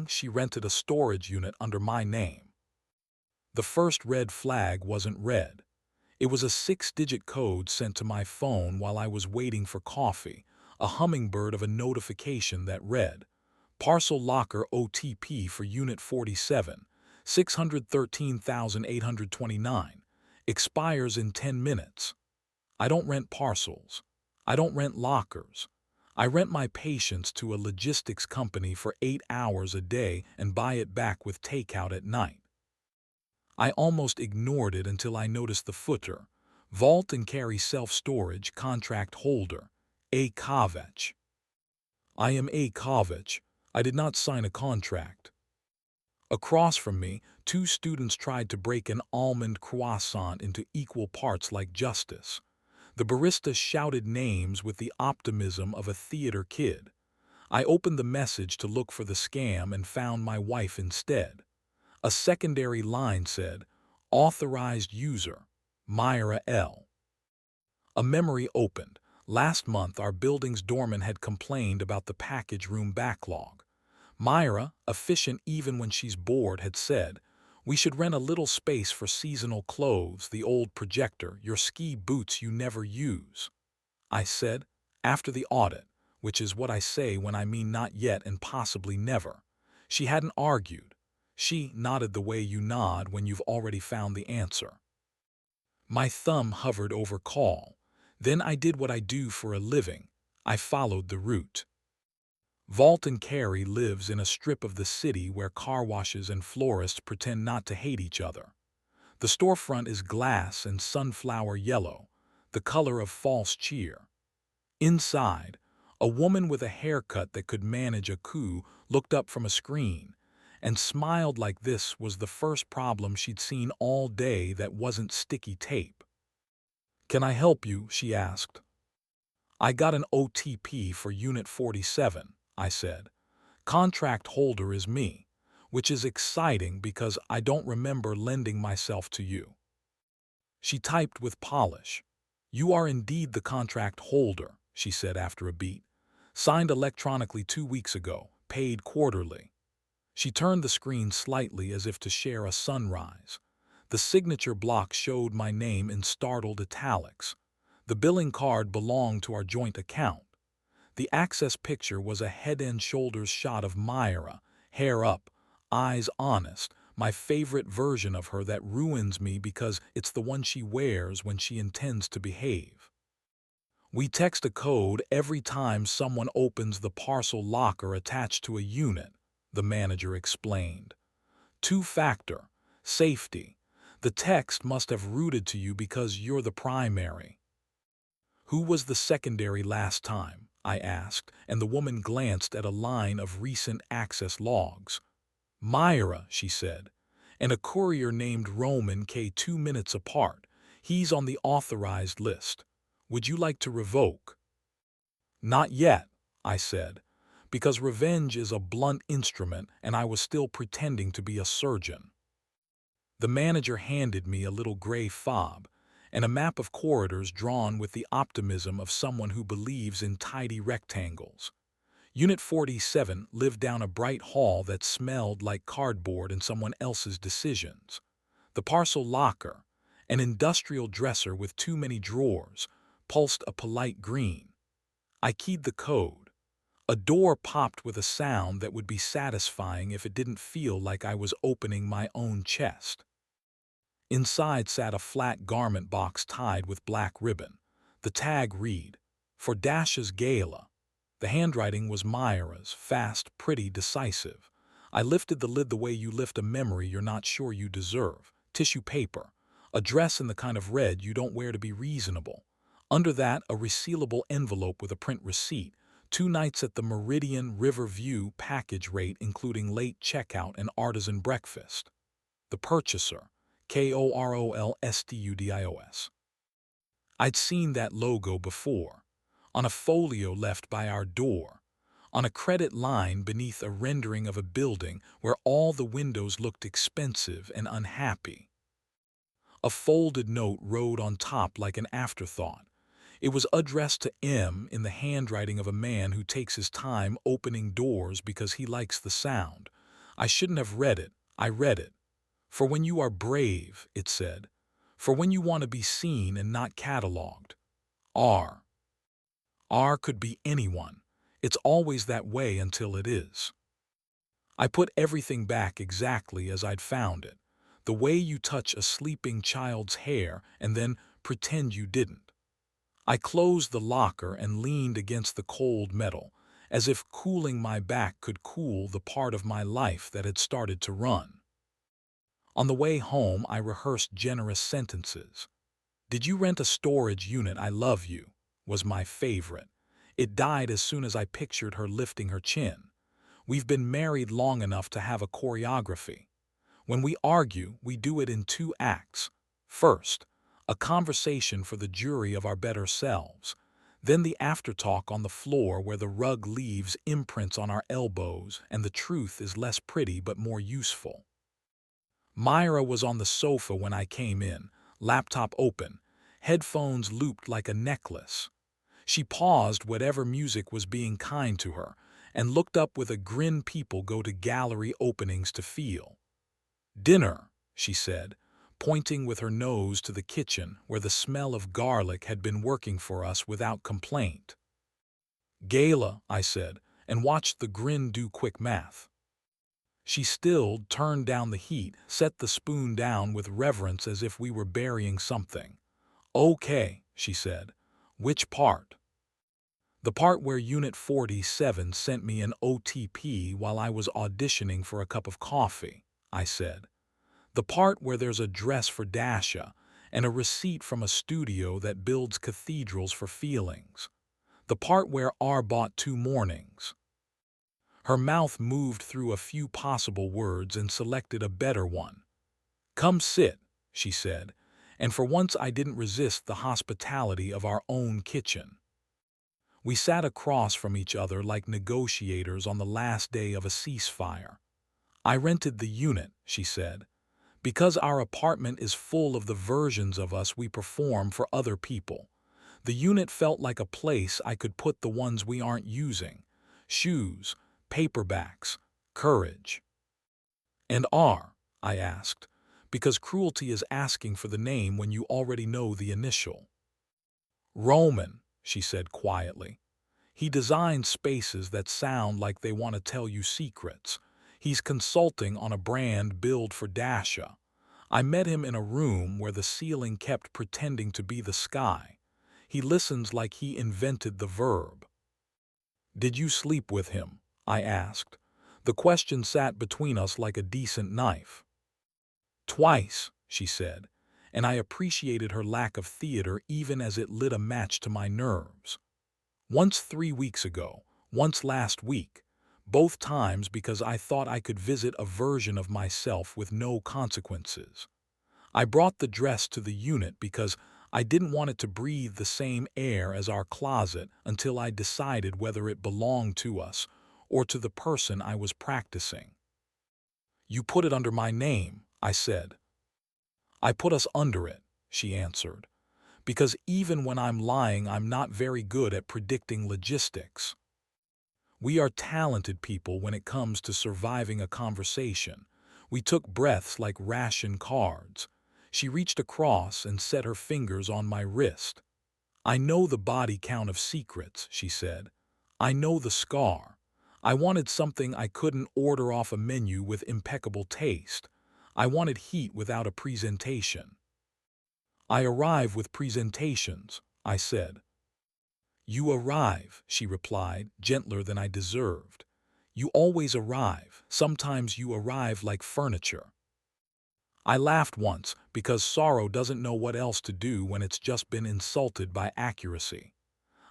She rented a storage unit under my name. The first red flag wasn't red. It was a 6-digit code sent to my phone while I was waiting for coffee, a hummingbird of a notification that read, "Parcel Locker OTP for Unit 47, 613,829, expires in 10 minutes. I don't rent parcels. I don't rent lockers. I rent my patience to a logistics company for 8 hours a day and buy it back with takeout at night." I almost ignored it until I noticed the footer, Vault and Carry Self-Storage Contract Holder, A. Kovach. I am A. Kovach. I did not sign a contract. Across from me, 2 students tried to break an almond croissant into equal parts like justice. The barista shouted names with the optimism of a theater kid. I opened the message to look for the scam and found my wife instead. A secondary line said, "Authorized user, Myra L." A memory opened. Last month, our building's doorman had complained about the package room backlog. Myra, efficient even when she's bored, had said, "We should rent a little space for seasonal clothes, the old projector, your ski boots you never use." I said, "After the audit," which is what I say when I mean not yet and possibly never. She hadn't argued. She nodded the way you nod when you've already found the answer. My thumb hovered over call. Then I did what I do for a living. I followed the route. Vault and Carry lives in a strip of the city where car washes and florists pretend not to hate each other. The storefront is glass and sunflower yellow, the color of false cheer. Inside, a woman with a haircut that could manage a coup looked up from a screen and smiled like this was the first problem she'd seen all day that wasn't sticky tape. "Can I help you?" she asked. "I got an OTP for Unit 47, I said. "Contract holder is me, which is exciting because I don't remember lending myself to you." She typed with polish. "You are indeed the contract holder," she said after a beat. "Signed electronically 2 weeks ago, paid quarterly." She turned the screen slightly as if to share a sunrise. The signature block showed my name in startled italics. The billing card belonged to our joint account. The access picture was a head-and-shoulders shot of Myra, hair up, eyes honest, my favorite version of her that ruins me because it's the one she wears when she intends to behave. "We text a code every time someone opens the parcel locker attached to a unit," the manager explained. "Two-factor, safety. The text must have routed to you because you're the primary." "Who was the secondary last time?" I asked, and the woman glanced at a line of recent access logs. "Myra," she said, "and a courier named Roman K 2 minutes apart. He's on the authorized list. Would you like to revoke?" "Not yet," I said, because revenge is a blunt instrument and I was still pretending to be a surgeon. The manager handed me a little gray fob and a map of corridors drawn with the optimism of someone who believes in tidy rectangles. Unit 47 lived down a bright hall that smelled like cardboard and someone else's decisions. The parcel locker, an industrial dresser with too many drawers, pulsed a polite green. I keyed the code. A door popped with a sound that would be satisfying if it didn't feel like I was opening my own chest. Inside sat a flat garment box tied with black ribbon. The tag read, "For Dasha's Gala." The handwriting was Myra's, fast, pretty, decisive. I lifted the lid the way you lift a memory you're not sure you deserve. Tissue paper. A dress in the kind of red you don't wear to be reasonable. Under that, a resealable envelope with a print receipt. 2 nights at the Meridian Riverview package rate including late checkout and artisan breakfast. The purchaser, KOROLSTUDIOS. I'd seen that logo before, on a folio left by our door, on a credit line beneath a rendering of a building where all the windows looked expensive and unhappy. A folded note rode on top like an afterthought. It was addressed to M in the handwriting of a man who takes his time opening doors because he likes the sound. I shouldn't have read it. I read it. For when you are brave, it said. For when you want to be seen and not catalogued. R. R could be anyone. It's always that way until it is. I put everything back exactly as I'd found it. The way you touch a sleeping child's hair and then pretend you didn't. I closed the locker and leaned against the cold metal, as if cooling my back could cool the part of my life that had started to run. On the way home, I rehearsed generous sentences. "Did you rent a storage unit? I love you," was my favorite. It died as soon as I pictured her lifting her chin. We've been married long enough to have a choreography. When we argue, we do it in 2 acts. First, a conversation for the jury of our better selves. Then the aftertalk on the floor where the rug leaves imprints on our elbows and the truth is less pretty but more useful. Myra was on the sofa when I came in, laptop open, headphones looped like a necklace. She paused whatever music was being kind to her and looked up with a grin people go to gallery openings to feel. "Dinner," she said, pointing with her nose to the kitchen where the smell of garlic had been working for us without complaint. "Gala," I said, and watched the grin do quick math. She stilled, turned down the heat, set the spoon down with reverence as if we were burying something. "Okay," she said. "Which part?" "The part where Unit 47 sent me an OTP while I was auditioning for a cup of coffee," I said. "The part where there's a dress for Dasha and a receipt from a studio that builds cathedrals for feelings. The part where R bought 2 mornings." Her mouth moved through a few possible words and selected a better one. "Come sit," she said, and for once I didn't resist the hospitality of our own kitchen. We sat across from each other like negotiators on the last day of a ceasefire. "I rented the unit," she said, "because our apartment is full of the versions of us we perform for other people. The unit felt like a place I could put the ones we aren't using. Shoes, paperbacks, courage." "And R?" I asked, because cruelty is asking for the name when you already know the initial. "Roman," she said quietly. "He designs spaces that sound like they want to tell you secrets. He's consulting on a brand build for Dasha. I met him in a room where the ceiling kept pretending to be the sky. He listens like he invented the verb." "Did you sleep with him?" I asked. The question sat between us like a decent knife. "Twice," she said, and I appreciated her lack of theater even as it lit a match to my nerves. "Once 3 weeks ago, once last week, both times because I thought I could visit a version of myself with no consequences. I brought the dress to the unit because I didn't want it to breathe the same air as our closet until I decided whether it belonged to us or to the person I was practicing." "You put it under my name," I said. "I put us under it," she answered, "because even when I'm lying, I'm not very good at predicting logistics. We are talented people when it comes to surviving a conversation. We took breaths like ration cards." She reached across and set her fingers on my wrist. "I know the body count of secrets," she said. "I know the scar. I wanted something I couldn't order off a menu with impeccable taste. I wanted heat without a presentation." "I arrive with presentations," I said. "You arrive," she replied, gentler than I deserved. "You always arrive. Sometimes you arrive like furniture." I laughed once because sorrow doesn't know what else to do when it's just been insulted by accuracy.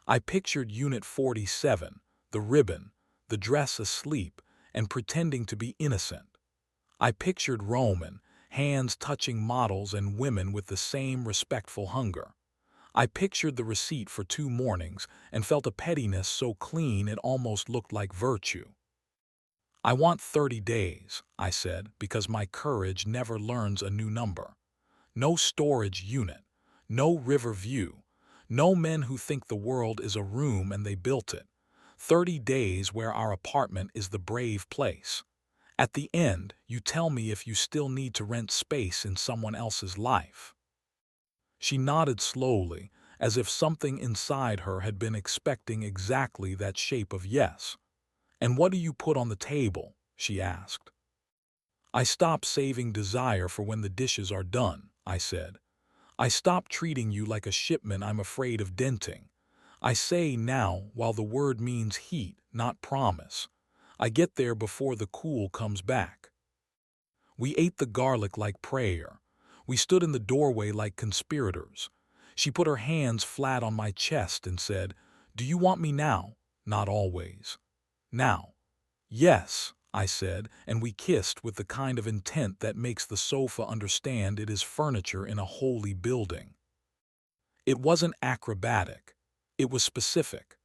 I pictured Unit 47, the ribbon, the dress asleep, and pretending to be innocent. I pictured Roman, hands touching models and women with the same respectful hunger. I pictured the receipt for 2 mornings and felt a pettiness so clean it almost looked like virtue. "I want 30 days, I said, because my courage never learns a new number. No storage unit, no river view, no men who think the world is a room and they built it. 30 days where our apartment is the brave place. At the end, you tell me if you still need to rent space in someone else's life." She nodded slowly, as if something inside her had been expecting exactly that shape of yes. "And what do you put on the table?" she asked. "I stop saving desire for when the dishes are done," I said. "I stop treating you like a shipment I'm afraid of denting. I say now while the word means heat, not promise. I get there before the cool comes back." We ate the garlic like prayer. We stood in the doorway like conspirators. She put her hands flat on my chest and said, "Do you want me now?" "Not always." "Now." "Yes," I said, and we kissed with the kind of intent that makes the sofa understand it is furniture in a holy building. It wasn't acrobatic. It was specific.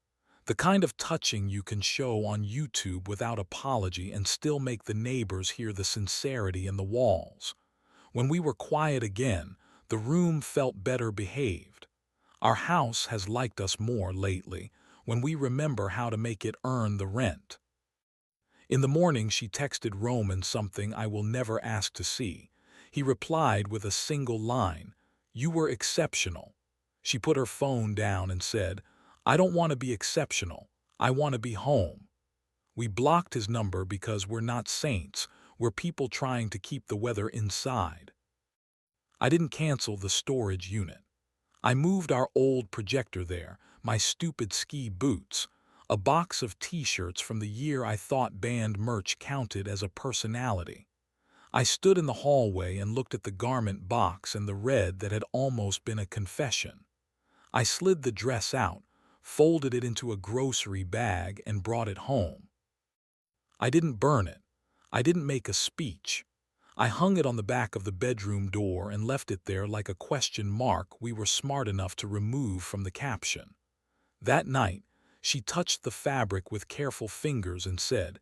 The kind of touching you can show on YouTube without apology and still make the neighbors hear the sincerity in the walls. When we were quiet again, the room felt better behaved. Our house has liked us more lately, when we remember how to make it earn the rent. In the morning she texted Roman something I will never ask to see. He replied with a single line, "You were exceptional." She put her phone down and said, "I don't want to be exceptional. I want to be home." We blocked his number because we're not saints. We're people trying to keep the weather inside. I didn't cancel the storage unit. I moved our old projector there, my stupid ski boots, a box of t-shirts from the year I thought band merch counted as a personality. I stood in the hallway and looked at the garment box and the red that had almost been a confession. I slid the dress out, folded it into a grocery bag, and brought it home. I didn't burn it. I didn't make a speech. I hung it on the back of the bedroom door and left it there like a question mark we were smart enough to remove from the caption. That night, she touched the fabric with careful fingers and said,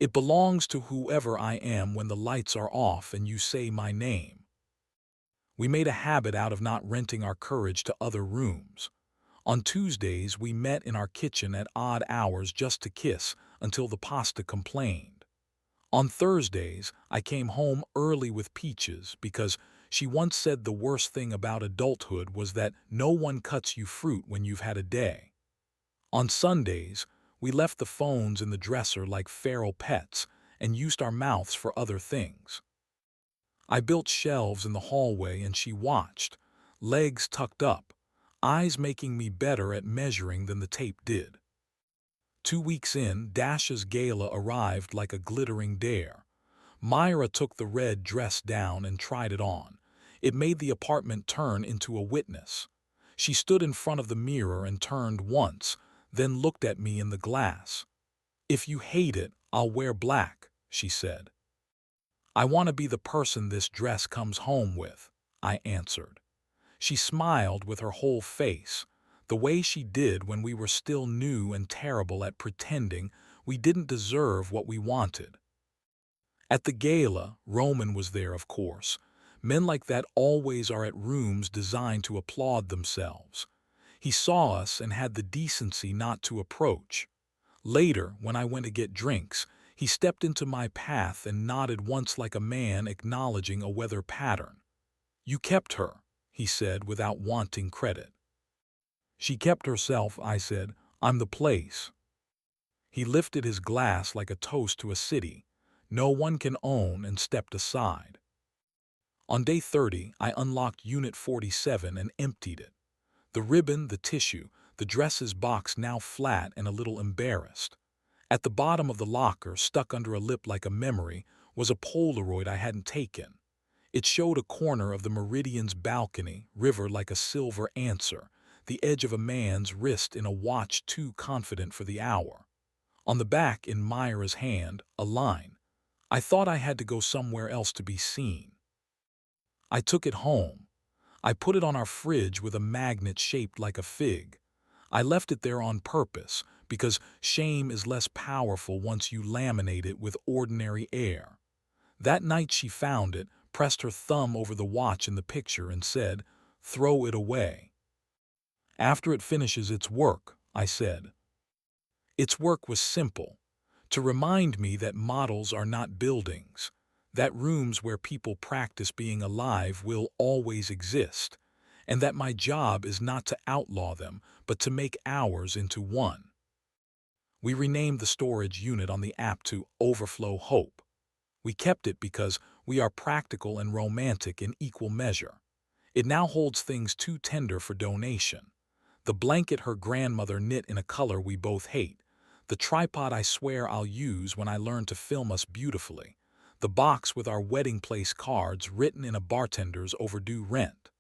"It belongs to whoever I am when the lights are off and you say my name." We made a habit out of not renting our courage to other rooms. On Tuesdays, we met in our kitchen at odd hours just to kiss until the pasta complained. On Thursdays, I came home early with Peaches because she once said the worst thing about adulthood was that no one cuts you fruit when you've had a day. On Sundays, we left the phones in the dresser like feral pets and used our mouths for other things. I built shelves in the hallway and she watched, legs tucked up, eyes making me better at measuring than the tape did. 2 weeks in, Dasha's gala arrived like a glittering dare. Myra took the red dress down and tried it on. It made the apartment turn into a witness. She stood in front of the mirror and turned once, then looked at me in the glass. "If you hate it, I'll wear black," she said. "I want to be the person this dress comes home with," I answered. She smiled with her whole face, the way she did when we were still new and terrible at pretending we didn't deserve what we wanted. At the gala, Roman was there, of course. Men like that always are at rooms designed to applaud themselves. He saw us and had the decency not to approach. Later, when I went to get drinks, he stepped into my path and nodded once like a man acknowledging a weather pattern. "You kept her," he said without wanting credit. "She kept herself," I said. "I'm the place." He lifted his glass like a toast to a city no one can own and stepped aside. On day 30, I unlocked Unit 47 and emptied it. The ribbon, the tissue, the dresses box now flat and a little embarrassed. At the bottom of the locker, stuck under a lip like a memory, was a Polaroid I hadn't taken. It showed a corner of the Meridian's balcony, river like a silver answer, the edge of a man's wrist in a watch too confident for the hour. On the back, in Myra's hand, a line. "I thought I had to go somewhere else to be seen." I took it home. I put it on our fridge with a magnet shaped like a fig. I left it there on purpose because shame is less powerful once you laminate it with ordinary air. That night she found it, pressed her thumb over the watch in the picture and said, "Throw it away." "After it finishes its work," I said. Its work was simple. to remind me that models are not buildings, that rooms where people practice being alive will always exist, and that my job is not to outlaw them, but to make ours into one. We renamed the storage unit on the app to Overflow Hope. We kept it because we are practical and romantic in equal measure. It now holds things too tender for donation. The blanket her grandmother knit in a color we both hate. The tripod I swear I'll use when I learn to film us beautifully. The box with our wedding place cards written in a bartender's overdue rent.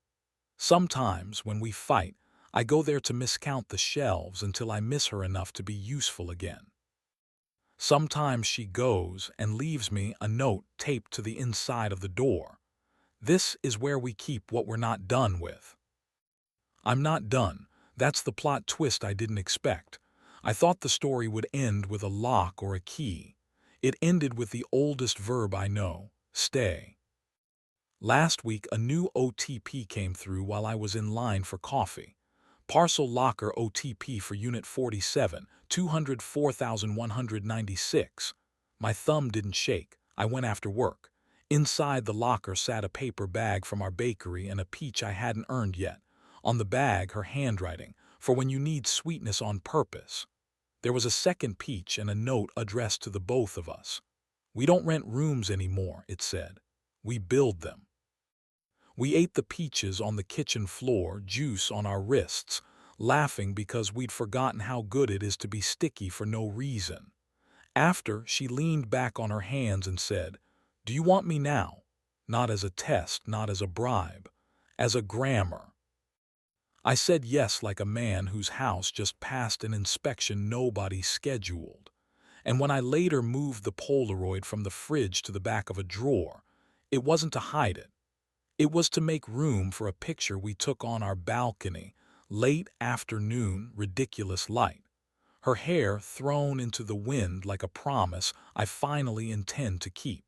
Sometimes, when we fight, I go there to miscount the shelves until I miss her enough to be useful again. Sometimes she goes and leaves me a note taped to the inside of the door. This is where we keep what we're not done with. I'm not done. That's the plot twist I didn't expect. I thought the story would end with a lock or a key. It ended with the oldest verb I know, stay. Last week, a new OTP came through while I was in line for coffee. Parcel locker OTP for Unit 47, 204,196. My thumb didn't shake. I went after work. Inside the locker sat a paper bag from our bakery and a peach I hadn't earned yet. On the bag, her handwriting, for when you need sweetness on purpose. There was a second peach and a note addressed to the both of us. We don't rent rooms anymore, it said. We build them. We ate the peaches on the kitchen floor, juice on our wrists, laughing because we'd forgotten how good it is to be sticky for no reason. After, she leaned back on her hands and said, "Do you want me now? Not as a test, not as a bribe, as a grammar." I said yes like a man whose house just passed an inspection nobody scheduled. And when I later moved the Polaroid from the fridge to the back of a drawer, it wasn't to hide it. It was to make room for a picture we took on our balcony, late afternoon, ridiculous light. Her hair thrown into the wind like a promise I finally intend to keep.